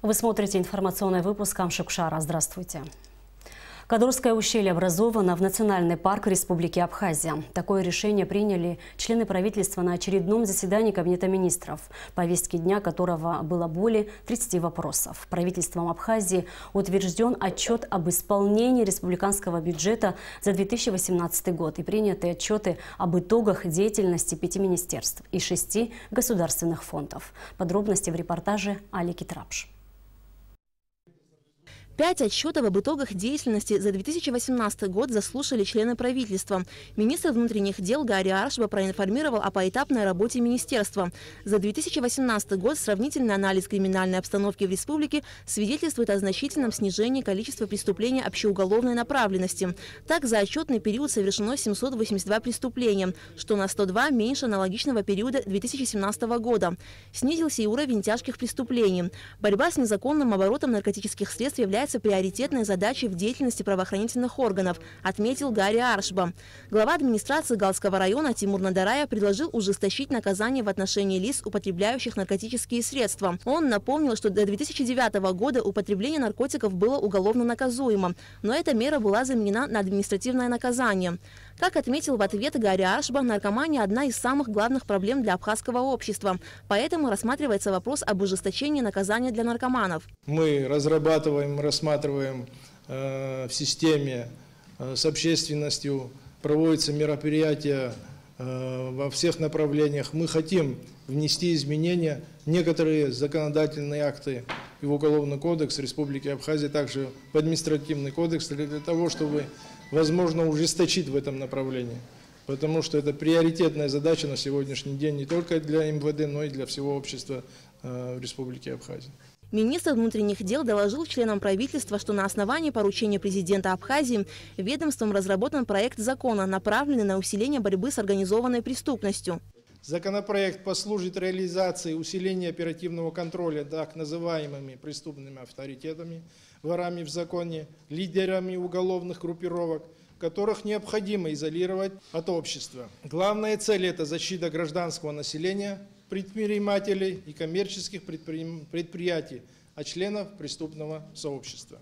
Вы смотрите информационный выпуск Амшукшара. Здравствуйте. Кадурское ущелье образовано в Национальный парк Республики Абхазия. Такое решение приняли члены правительства на очередном заседании Кабинета министров, повестки дня которого было более 30 вопросов. Правительством Абхазии утвержден отчет об исполнении республиканского бюджета за 2018 год и приняты отчеты об итогах деятельности 5 министерств и 6 государственных фондов. Подробности в репортаже Али Китрапш. 5 отчетов об итогах деятельности за 2018 год заслушали члены правительства. Министр внутренних дел Гари Аршба проинформировал о поэтапной работе министерства. За 2018 год сравнительный анализ криминальной обстановки в республике свидетельствует о значительном снижении количества преступлений общеуголовной направленности. Так, за отчетный период совершено 782 преступления, что на 102 меньше аналогичного периода 2017 года. Снизился и уровень тяжких преступлений. Борьба с незаконным оборотом наркотических средств является приоритетной задачей в деятельности правоохранительных органов, отметил Гари Аршба. Глава администрации Галского района Тимур Надарая предложил ужесточить наказание в отношении лиц, употребляющих наркотические средства. Он напомнил, что до 2009 года употребление наркотиков было уголовно наказуемо, но эта мера была заменена на административное наказание. Как отметил в ответ Гари Аршба, наркомания – одна из самых главных проблем для абхазского общества. Поэтому рассматривается вопрос об ужесточении наказания для наркоманов. Мы разрабатываем, рассматриваем в системе с общественностью, проводятся мероприятия во всех направлениях. Мы хотим внести изменения в некоторые законодательные акты и в Уголовный кодекс Республики Абхазия, также в административный кодекс, для того, чтобы возможно ужесточить в этом направлении. Потому что это приоритетная задача на сегодняшний день не только для МВД, но и для всего общества в Республике Абхазия. Министр внутренних дел доложил членам правительства, что на основании поручения президента Абхазии ведомством разработан проект закона, направленный на усиление борьбы с организованной преступностью. Законопроект послужит реализации усиления оперативного контроля так называемыми преступными авторитетами, ворами в законе, лидерами уголовных группировок, которых необходимо изолировать от общества. Главная цель – это защита гражданского населения, предпринимателей и коммерческих предприятий, а членов преступного сообщества.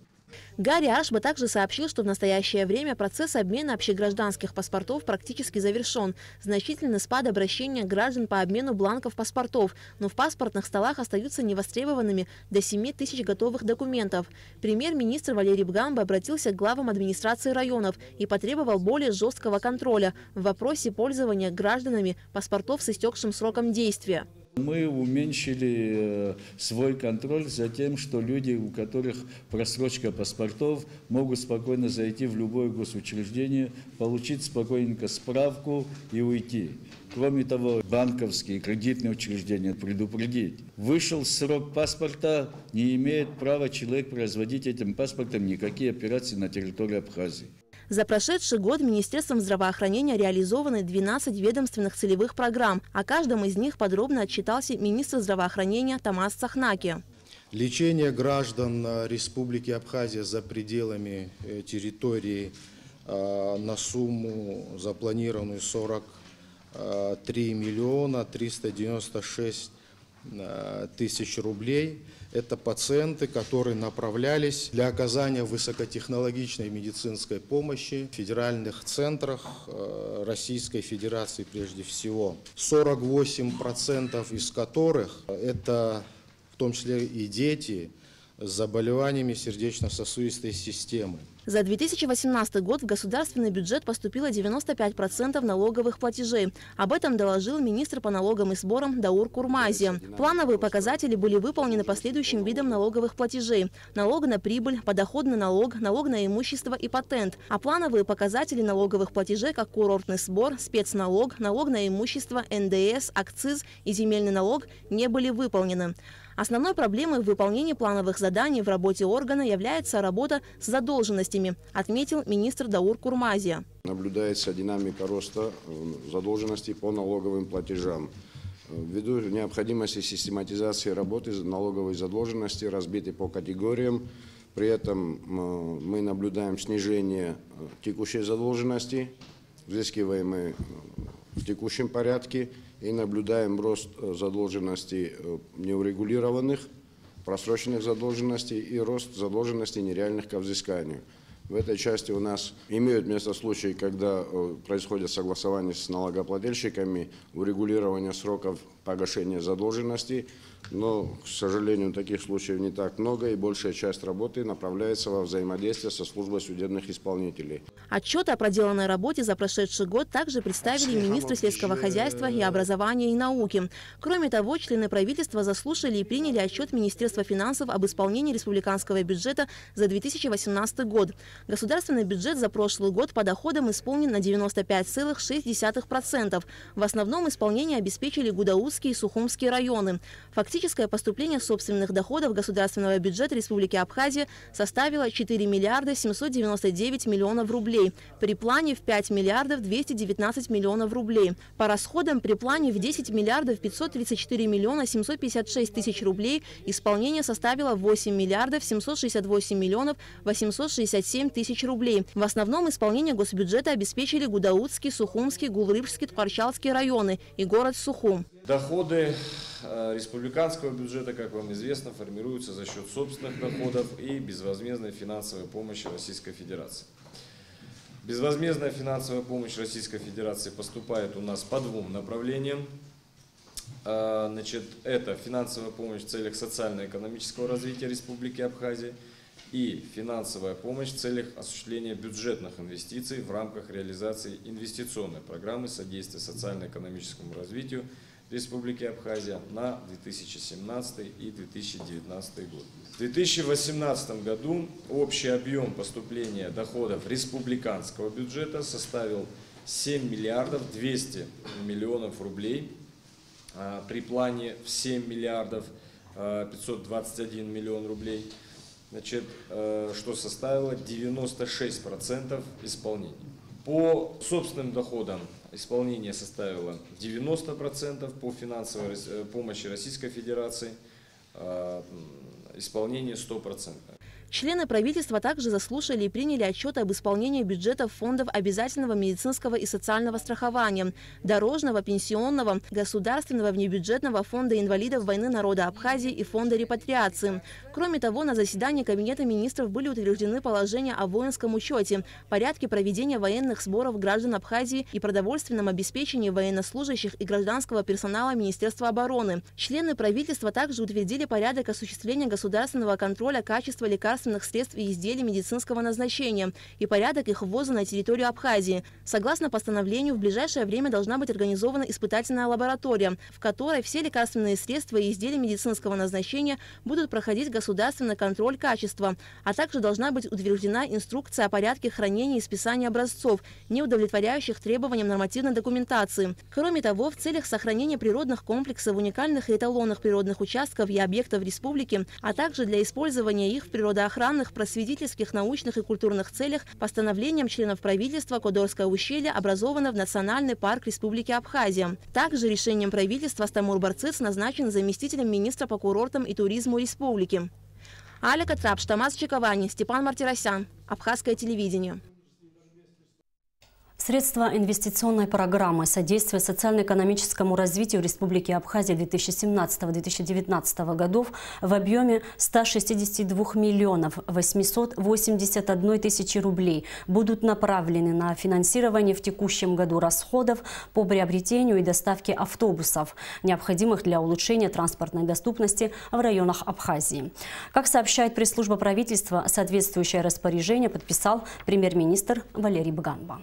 Гари Аршба также сообщил, что в настоящее время процесс обмена общегражданских паспортов практически завершен. Значительный спад обращения граждан по обмену бланков паспортов, но в паспортных столах остаются невостребованными до 7 тысяч готовых документов. Премьер-министр Валерий Бгамба обратился к главам администрации районов и потребовал более жесткого контроля в вопросе пользования гражданами паспортов с истекшим сроком действия. Мы уменьшили свой контроль за тем, что люди, у которых просрочка паспортов, могут спокойно зайти в любое госучреждение, получить спокойненько справку и уйти. Кроме того, банковские, кредитные учреждения предупредить. Вышел срок паспорта, не имеет права человек производить этим паспортом никакие операции на территории Абхазии. За прошедший год Министерством здравоохранения реализованы 12 ведомственных целевых программ. О каждом из них подробно отчитался министр здравоохранения Тамас Цахнаки. Лечение граждан Республики Абхазия за пределами территории на сумму запланированную 43 миллиона 396 тысяч рублей. Это пациенты, которые направлялись для оказания высокотехнологичной медицинской помощи в федеральных центрах Российской Федерации прежде всего. 48% из которых это в том числе и дети с заболеваниями сердечно-сосудистой системы. За 2018 год в государственный бюджет поступило 95% налоговых платежей. Об этом доложил министр по налогам и сборам Даур Курмази. Плановые показатели были выполнены по следующим видам налоговых платежей: налог на прибыль, подоходный налог, налог на имущество и патент. А плановые показатели налоговых платежей, как курортный сбор, спецналог, налог на имущество, НДС, акциз и земельный налог, не были выполнены. Основной проблемой в выполнении плановых заданий в работе органа является работа с задолженностями, отметил министр Даур Курмази. Наблюдается динамика роста задолженности по налоговым платежам. Ввиду необходимости систематизации работы налоговой задолженности, разбитой по категориям, при этом мы наблюдаем снижение текущей задолженности, взыскиваемой в текущем порядке, и наблюдаем рост задолженности неурегулированных просроченных задолженностей и рост задолженностей нереальных ко взысканию. В этой части у нас имеют место случаи, когда происходит согласование с налогоплательщиками, урегулирование сроков погашения задолженностей, но, к сожалению, таких случаев не так много, и большая часть работы направляется во взаимодействие со службой судебных исполнителей. Отчеты о проделанной работе за прошедший год также представили министры сельского хозяйства и образования и науки. Кроме того, члены правительства заслушали и приняли отчет Министерства финансов об исполнении республиканского бюджета за 2018 год. Государственный бюджет за прошлый год по доходам исполнен на 95,6%. В основном исполнение обеспечили Гудаутские и Сухумские районы. Фактическое поступление собственных доходов государственного бюджета Республики Абхазия составило 4 миллиарда 799 миллионов рублей, при плане в 5 миллиардов 219 миллионов рублей. По расходам при плане в 10 миллиардов 534 миллиона 756 тысяч рублей исполнение составило 8 миллиардов 768 миллионов 867 тысяч рублей. В основном исполнение госбюджета обеспечили Гудаутский, Сухумский, Гулрыбский, Ткачалский районы и город Сухум. Доходы республиканского бюджета, как вам известно, формируются за счет собственных доходов и безвозмездной финансовой помощи Российской Федерации. Безвозмездная финансовая помощь Российской Федерации поступает у нас по двум направлениям. Это финансовая помощь в целях социально-экономического развития Республики Абхазия и финансовая помощь в целях осуществления бюджетных инвестиций в рамках реализации инвестиционной программы содействия социально-экономическому развитию Республики Абхазия на 2017 и 2019 год. В 2018 году общий объем поступления доходов республиканского бюджета составил 7 миллиардов 200 миллионов рублей, при плане в 7 миллиардов 521 миллион рублей, что составило 96% исполнения. По собственным доходам исполнение составило 90%, по финансовой помощи Российской Федерации исполнение 100%. Члены правительства также заслушали и приняли отчеты об исполнении бюджетов фондов обязательного медицинского и социального страхования, дорожного, пенсионного, государственного внебюджетного фонда инвалидов войны народа Абхазии и фонда репатриации. Кроме того, на заседании Кабинета министров были утверждены положения о воинском учете, порядке проведения военных сборов граждан Абхазии и продовольственном обеспечении военнослужащих и гражданского персонала Министерства обороны. Члены правительства также утвердили порядок осуществления государственного контроля качества лекарственных средств и изделий медицинского назначения и порядок их ввоза на территорию Абхазии. Согласно постановлению, в ближайшее время должна быть организована испытательная лаборатория, в которой все лекарственные средства и изделия медицинского назначения будут проходить государственный контроль качества, а также должна быть утверждена инструкция о порядке хранения и списания образцов, не удовлетворяющих требованиям нормативной документации. Кроме того, в целях сохранения природных комплексов, уникальных и эталонных природных участков и объектов республики, а также для использования их в природоохранных, просветительских, научных и культурных целях постановлением членов правительства Кодорское ущелье образовано в Национальный парк Республики Абхазия. Также решением правительства Стамур Барцыц назначен заместителем министра по курортам и туризму республики. Аля Катрап, Штамаз Чиковани, Степан Мартиросян. Абхазское телевидение. Средства инвестиционной программы «Содействие социально-экономическому развитию Республики Абхазия 2017-2019 годов» в объеме 162 миллионов 881 тысячи рублей будут направлены на финансирование в текущем году расходов по приобретению и доставке автобусов, необходимых для улучшения транспортной доступности в районах Абхазии. Как сообщает пресс-служба правительства, соответствующее распоряжение подписал премьер-министр Валерий Бганба.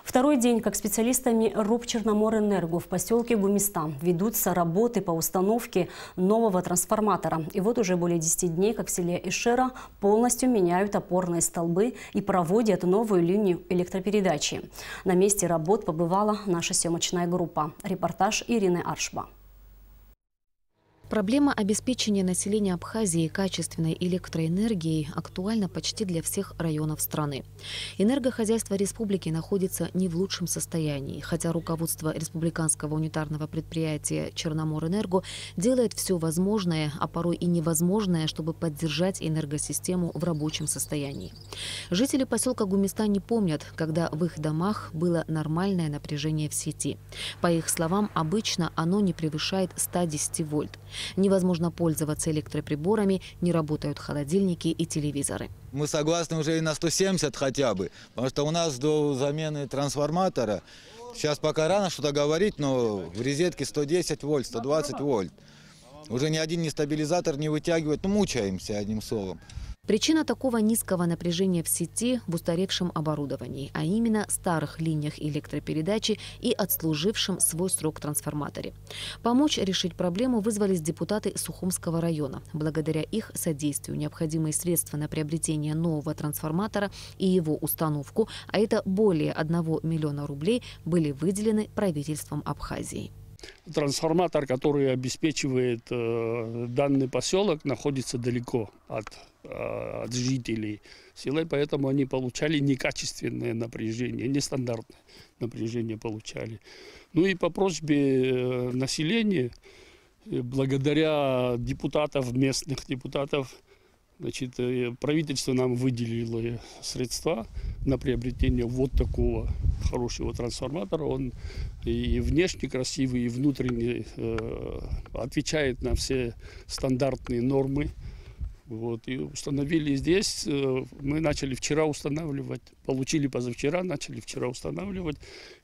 Второй день, как специалистами РУП «Черноморэнерго» в поселке Гумиста ведутся работы по установке нового трансформатора. И вот уже более 10 дней, как в селе Ишера, полностью меняют опорные столбы и проводят новую линию электропередачи. На месте работ побывала наша съемочная группа. Репортаж Ирины Аршба. Проблема обеспечения населения Абхазии качественной электроэнергией актуальна почти для всех районов страны. Энергохозяйство республики находится не в лучшем состоянии, хотя руководство республиканского унитарного предприятия «Черноморэнерго» делает все возможное, а порой и невозможное, чтобы поддержать энергосистему в рабочем состоянии. Жители поселка Гумиста не помнят, когда в их домах было нормальное напряжение в сети. По их словам, обычно оно не превышает 110 вольт. Невозможно пользоваться электроприборами, не работают холодильники и телевизоры. Мы согласны уже и на 170 хотя бы, потому что у нас до замены трансформатора, сейчас пока рано что-то говорить, но в розетке 110 вольт, 120 вольт. Уже ни один стабилизатор не вытягивает, ну мучаемся одним словом. Причина такого низкого напряжения в сети в устаревшем оборудовании, а именно старых линиях электропередачи и отслужившем свой срок трансформаторе. Помочь решить проблему вызвались депутаты Сухумского района. Благодаря их содействию необходимые средства на приобретение нового трансформатора и его установку, а это более 1 миллиона рублей, были выделены правительством Абхазии. Трансформатор, который обеспечивает данный поселок, находится далеко от жителей села, поэтому они получали некачественное напряжение, нестандартное напряжение получали. Ну и по просьбе населения, благодаря местных депутатов, значит, правительство нам выделило средства на приобретение вот такого хорошего трансформатора. Он и внешне красивый, и внутренне отвечает на все стандартные нормы. Вот, и установили здесь. Мы начали вчера устанавливать, получили позавчера, начали вчера устанавливать.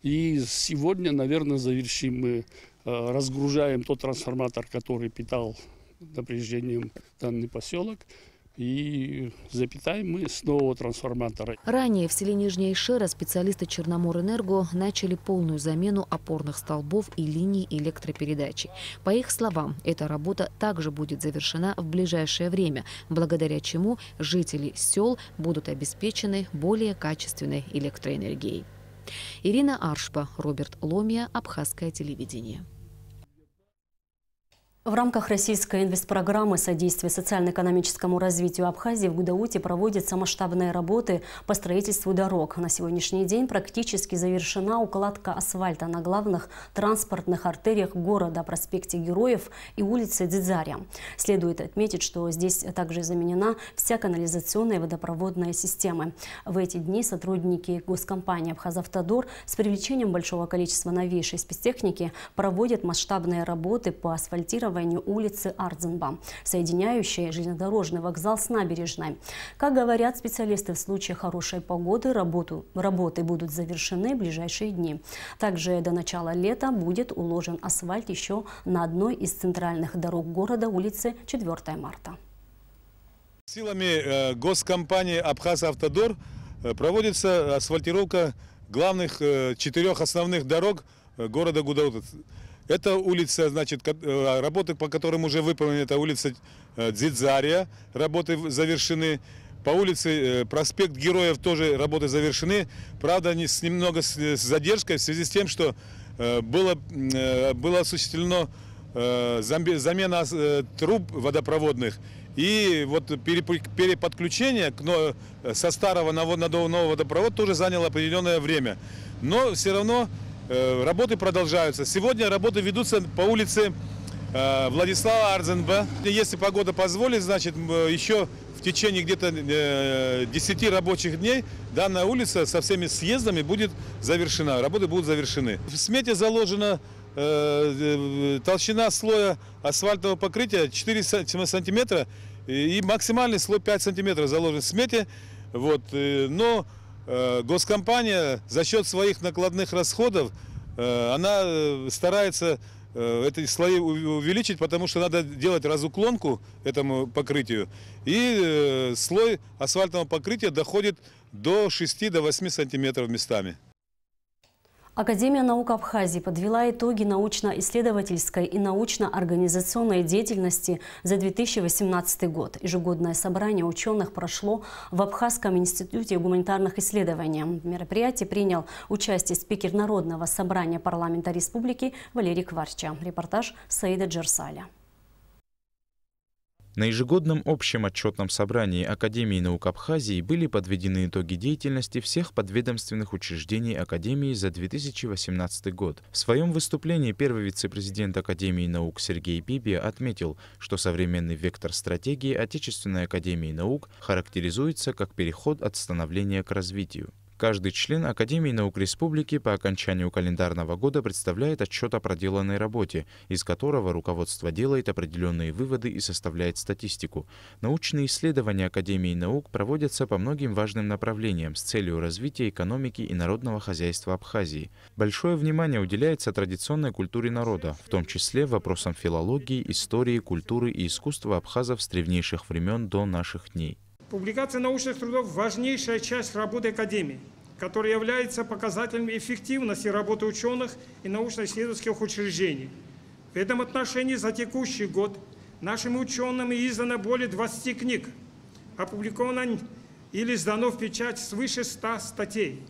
И сегодня, наверное, завершим. Мы разгружаем тот трансформатор, который питал напряжением данный поселок. И запитаем мы с нового трансформатора. Ранее в селе Нижняя Ишера специалисты Черноморэнерго начали полную замену опорных столбов и линий электропередачи. По их словам, эта работа также будет завершена в ближайшее время, благодаря чему жители сел будут обеспечены более качественной электроэнергией. Ирина Аршпа, Роберт Ломия, Абхазское телевидение. В рамках российской инвестпрограммы содействия социально-экономическому развитию Абхазии в Гудауте проводятся масштабные работы по строительству дорог. На сегодняшний день практически завершена укладка асфальта на главных транспортных артериях города, проспекте Героев и улице Дзидзаря. Следует отметить, что здесь также заменена вся канализационная и водопроводная системы. В эти дни сотрудники госкомпании «Абхазавтодор» с привлечением большого количества новейшей спецтехники проводят масштабные работы по асфальтированию улицы Ардзенба, соединяющей железнодорожный вокзал с набережной. Как говорят специалисты, в случае хорошей погоды работы будут завершены в ближайшие дни. Также до начала лета будет уложен асфальт еще на одной из центральных дорог города, улице 4 марта. Силами госкомпании «Абхазавтодор» проводится асфальтировка главных 4 основных дорог города Гудаута. Это улица, значит, работы, по которым уже выполнены, это улица Дзидзария, работы завершены. По улице проспект Героев тоже работы завершены. Правда, немного с задержкой в связи с тем, что было осуществлена замена труб водопроводных. И вот переподключение со старого на новый водопровод тоже заняло определенное время. Но все равно работы продолжаются. Сегодня работы ведутся по улице Владислава Ардзенба. Если погода позволит, значит, еще в течение где-то 10 рабочих дней данная улица со всеми съездами будет завершена. Работы будут завершены. В смете заложена толщина слоя асфальтового покрытия 4 сантиметра и максимальный слой 5 сантиметров заложен в смете. Вот, но госкомпания за счет своих накладных расходов она старается эти слои увеличить, потому что надо делать разуклонку этому покрытию. И слой асфальтового покрытия доходит до 6-8 сантиметров местами. Академия наук Абхазии подвела итоги научно-исследовательской и научно-организационной деятельности за 2018 год. Ежегодное собрание ученых прошло в Абхазском институте гуманитарных исследований. В мероприятии принял участие спикер Народного собрания парламента республики Валерий Кварча. Репортаж Саида Джерсаля. На ежегодном общем отчетном собрании Академии наук Абхазии были подведены итоги деятельности всех подведомственных учреждений Академии за 2018 год. В своем выступлении первый вице-президент Академии наук Сергей Пибия отметил, что современный вектор стратегии Отечественной академии наук характеризуется как переход от становления к развитию. Каждый член Академии наук Республики по окончанию календарного года представляет отчет о проделанной работе, из которого руководство делает определенные выводы и составляет статистику. Научные исследования Академии наук проводятся по многим важным направлениям с целью развития экономики и народного хозяйства Абхазии. Большое внимание уделяется традиционной культуре народа, в том числе вопросам филологии, истории, культуры и искусства абхазов с древнейших времен до наших дней. Публикация научных трудов – важнейшая часть работы Академии, которая является показателем эффективности работы ученых и научно-исследовательских учреждений. В этом отношении за текущий год нашими учеными издано более 20 книг, опубликовано или сдано в печать свыше 100 статей.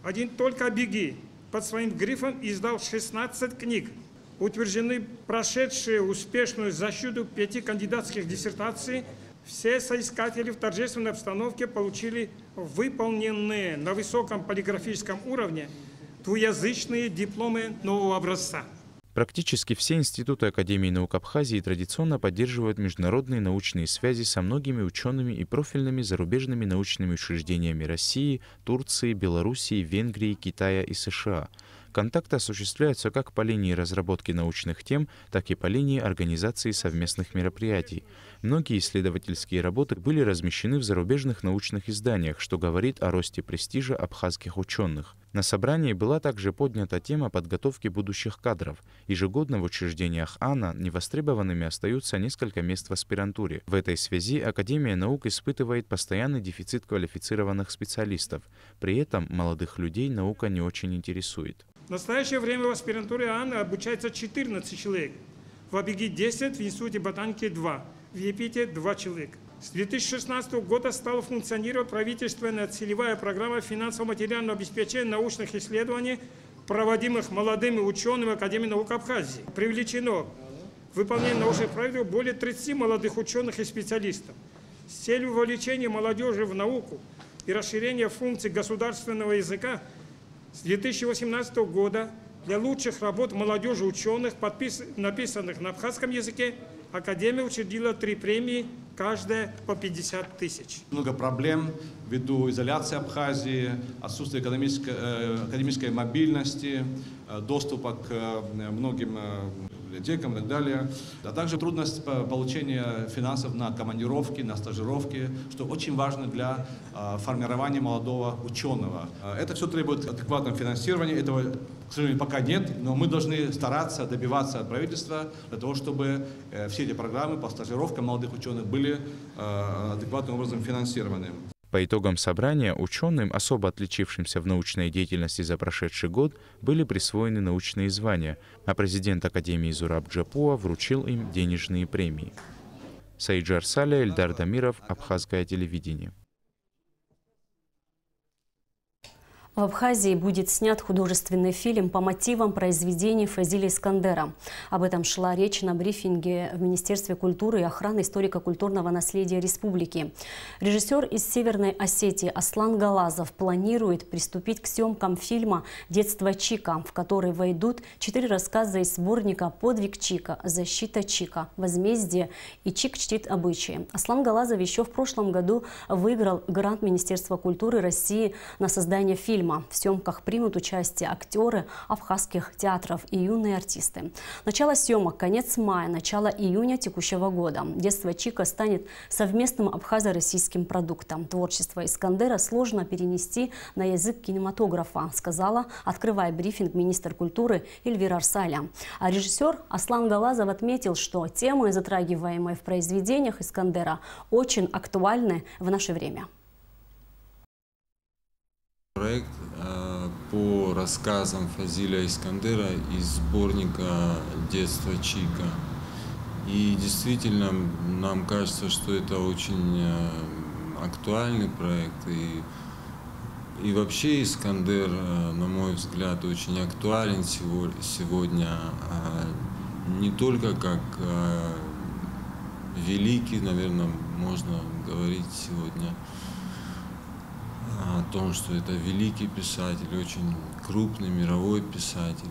Один только Абиги под своим грифом издал 16 книг. Утверждены прошедшие успешную защиту 5 кандидатских диссертаций. Все соискатели в торжественной обстановке получили выполненные на высоком полиграфическом уровне двуязычные дипломы нового образца. Практически все институты Академии наук Абхазии традиционно поддерживают международные научные связи со многими учеными и профильными зарубежными научными учреждениями России, Турции, Белоруссии, Венгрии, Китая и США. Контакты осуществляются как по линии разработки научных тем, так и по линии организации совместных мероприятий. Многие исследовательские работы были размещены в зарубежных научных изданиях, что говорит о росте престижа абхазских ученых. На собрании была также поднята тема подготовки будущих кадров. Ежегодно в учреждениях АНА невостребованными остаются несколько мест в аспирантуре. В этой связи Академия наук испытывает постоянный дефицит квалифицированных специалистов. При этом молодых людей наука не очень интересует. В настоящее время в аспирантуре АНА обучается 14 человек. В Абиги 10, в Институте ботаники 2, в ЕПИТе 2 человека. С 2016 года стала функционировать правительственная целевая программа финансово-материального обеспечения научных исследований, проводимых молодыми учеными Академии наук Абхазии. Привлечено к выполнению научных проектов более 30 молодых ученых и специалистов. С целью вовлечения молодежи в науку и расширения функций государственного языка с 2018 года для лучших работ молодежи ученых, написанных на абхазском языке, Академия учредила 3 премии, каждая по 50 тысяч. Много проблем ввиду изоляции Абхазии, отсутствия академической мобильности, доступа к многим библиотекам и так далее, а также трудность получения финансов на командировки, на стажировки, что очень важно для формирования молодого ученого. Это все требует адекватного финансирования, этого, к сожалению, пока нет, но мы должны стараться добиваться от правительства для того, чтобы все эти программы по стажировкам молодых ученых были адекватным образом финансированы. По итогам собрания ученым, особо отличившимся в научной деятельности за прошедший год, были присвоены научные звания, а президент Академии Зураб Джапуа вручил им денежные премии. Саиджар Саля, Эльдар Дамиров, Абхазское телевидение. В Абхазии будет снят художественный фильм по мотивам произведений Фазиля Искандера. Об этом шла речь на брифинге в Министерстве культуры и охраны историко-культурного наследия республики. Режиссер из Северной Осетии Аслан Галазов планирует приступить к съемкам фильма «Детство Чика», в который войдут 4 рассказа из сборника «Подвиг Чика», «Защита Чика», «Возмездие» и «Чик чтит обычаи». Аслан Галазов еще в прошлом году выиграл грант Министерства культуры России на создание фильма. В съемках примут участие актеры абхазских театров и юные артисты. Начало съемок – конец мая, начало июня текущего года. «Детство Чика» станет совместным абхазо-российским продуктом. Творчество Искандера сложно перенести на язык кинематографа, сказала, открывая брифинг, министр культуры Эльвира Арсаля. А режиссер Аслан Галазов отметил, что темы, затрагиваемые в произведениях Искандера, очень актуальны в наше время. Проект по рассказам Фазиля Искандера из сборника «Детство Чика». И действительно, нам кажется, что это очень актуальный проект. И вообще Искандер, на мой взгляд, очень актуален сегодня. Не только как великий, наверное, можно говорить сегодня о том, что это великий писатель, очень крупный мировой писатель,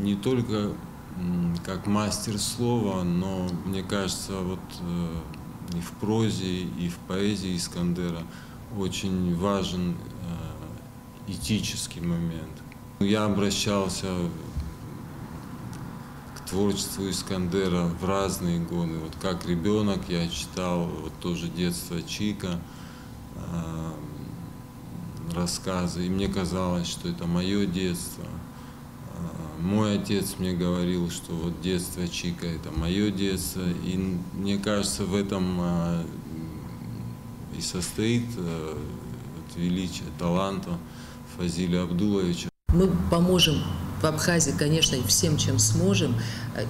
не только как мастер слова, но, мне кажется, вот и в прозе, и в поэзии Искандера очень важен этический момент. Я обращался к творчеству Искандера в разные годы. Вот как ребенок я читал вот тоже «Детство Чика», рассказы, и мне казалось, что это мое детство. Мой отец мне говорил, что вот детство Чика — это мое детство, и мне кажется, в этом и состоит величие таланта Фазиля Абдуловича. Мы поможем в Абхазии, конечно, всем, чем сможем.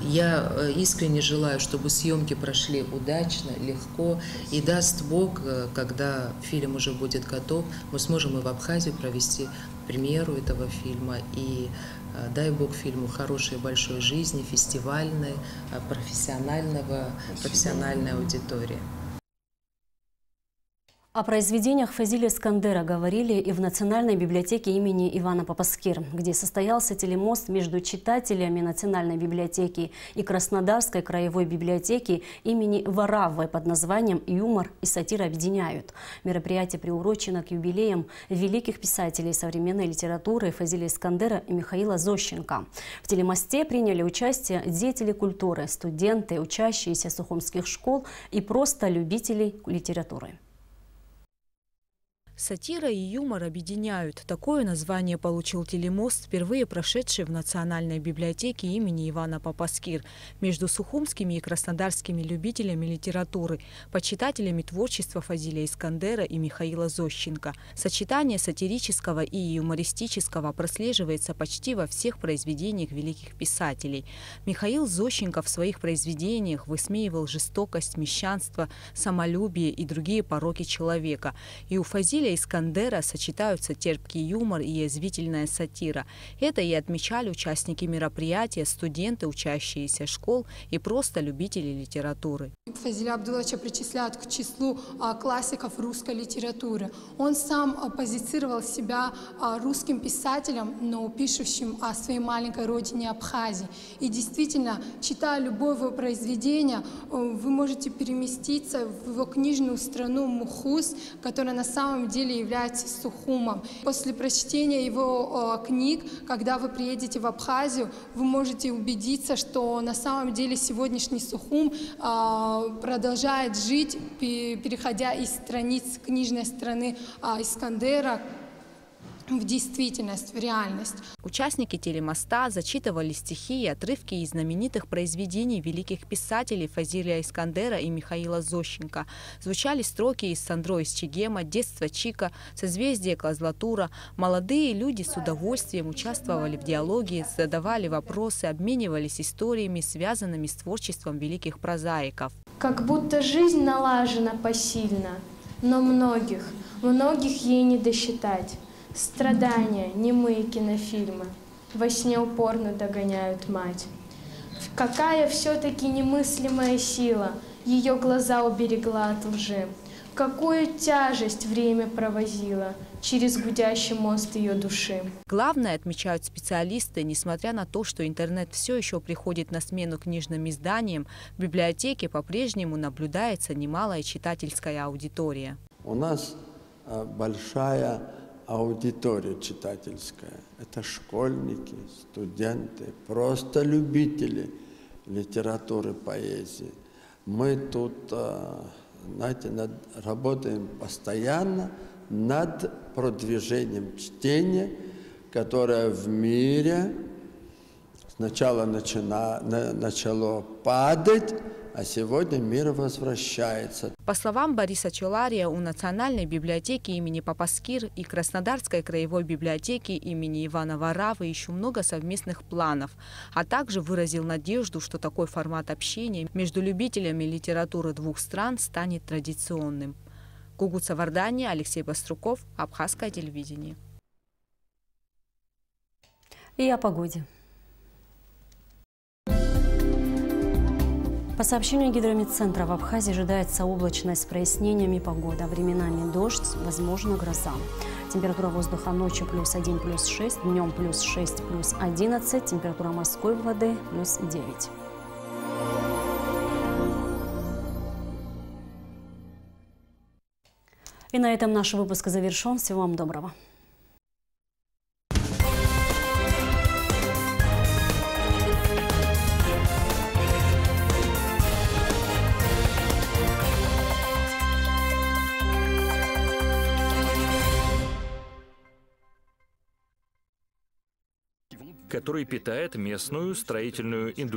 Я искренне желаю, чтобы съемки прошли удачно, легко. И даст Бог, когда фильм уже будет готов, мы сможем и в Абхазии провести премьеру этого фильма. И дай Бог фильму хорошей большой жизни, фестивальной, профессиональной аудитории. О произведениях Фазиля Искандера говорили и в Национальной библиотеке имени Ивана Папаскир, где состоялся телемост между читателями Национальной библиотеки и Краснодарской краевой библиотеки имени Вараввы под названием «Юмор и сатира объединяют». Мероприятие приурочено к юбилеям великих писателей современной литературы Фазиля Искандера и Михаила Зощенко. В телемосте приняли участие деятели культуры, студенты, учащиеся сухумских школ и просто любители литературы. Сатира и юмор объединяют. Такое название получил телемост, впервые прошедший в Национальной библиотеке имени Ивана Папаскир между сухумскими и краснодарскими любителями литературы, почитателями творчества Фазиля Искандера и Михаила Зощенко. Сочетание сатирического и юмористического прослеживается почти во всех произведениях великих писателей. Михаил Зощенко в своих произведениях высмеивал жестокость, мещанство, самолюбие и другие пороки человека. И у Фазиля Искандера сочетаются терпкий юмор и язвительная сатира. Это и отмечали участники мероприятия, студенты, учащиеся школ и просто любители литературы. Фазиля Абдуловича причисляют к числу классиков русской литературы. Он сам позиционировал себя русским писателем, но пишущим о своей маленькой родине Абхазии. И действительно, читая любое его произведение, вы можете переместиться в его книжную страну Мухус, которая на самом деле является Сухумом. После прочтения его книг, когда вы приедете в Абхазию, вы можете убедиться, что на самом деле сегодняшний Сухум продолжает жить, переходя из страниц книжной страны Искандера в действительность, в реальность. Участники телемоста зачитывали стихи и отрывки из знаменитых произведений великих писателей Фазиля Искандера и Михаила Зощенко. Звучали строки из Сандро из Чегема, «Детство Чика», «Созвездие Козлатура». Молодые люди с удовольствием участвовали в диалоге, задавали вопросы, обменивались историями, связанными с творчеством великих прозаиков. Как будто жизнь налажена посильно, но многих ей не досчитать. Страдания, немые кинофильмы, во сне упорно догоняют мать. Какая все-таки немыслимая сила ее глаза уберегла от лжи. Какую тяжесть время провозило через гудящий мост ее души. Главное, отмечают специалисты, несмотря на то, что интернет все еще приходит на смену книжным изданиям, в библиотеке по-прежнему наблюдается немалая читательская аудитория. У нас большая аудитория читательская. Это школьники, студенты, просто любители литературы, поэзии. Мы тут, знаете, работаем постоянно над продвижением чтения, которое в мире сначала начало падать, а сегодня мир возвращается. По словам Бориса Чолария, у Национальной библиотеки имени Папаскир и Краснодарской краевой библиотеки имени Ивана Вараввы еще много совместных планов, а также выразил надежду, что такой формат общения между любителями литературы двух стран станет традиционным. Гугут Савардани, Алексей Баструков, Абхазское телевидение. И о погоде. По сообщению гидрометцентра, в Абхазии ожидается облачность с прояснениями погода. Временами дождь, возможно гроза. Температура воздуха ночью +1, +6, днем +6, +11. Температура морской воды +9. И на этом наш выпуск завершен. Всего вам доброго. Который питает местную строительную индустрию.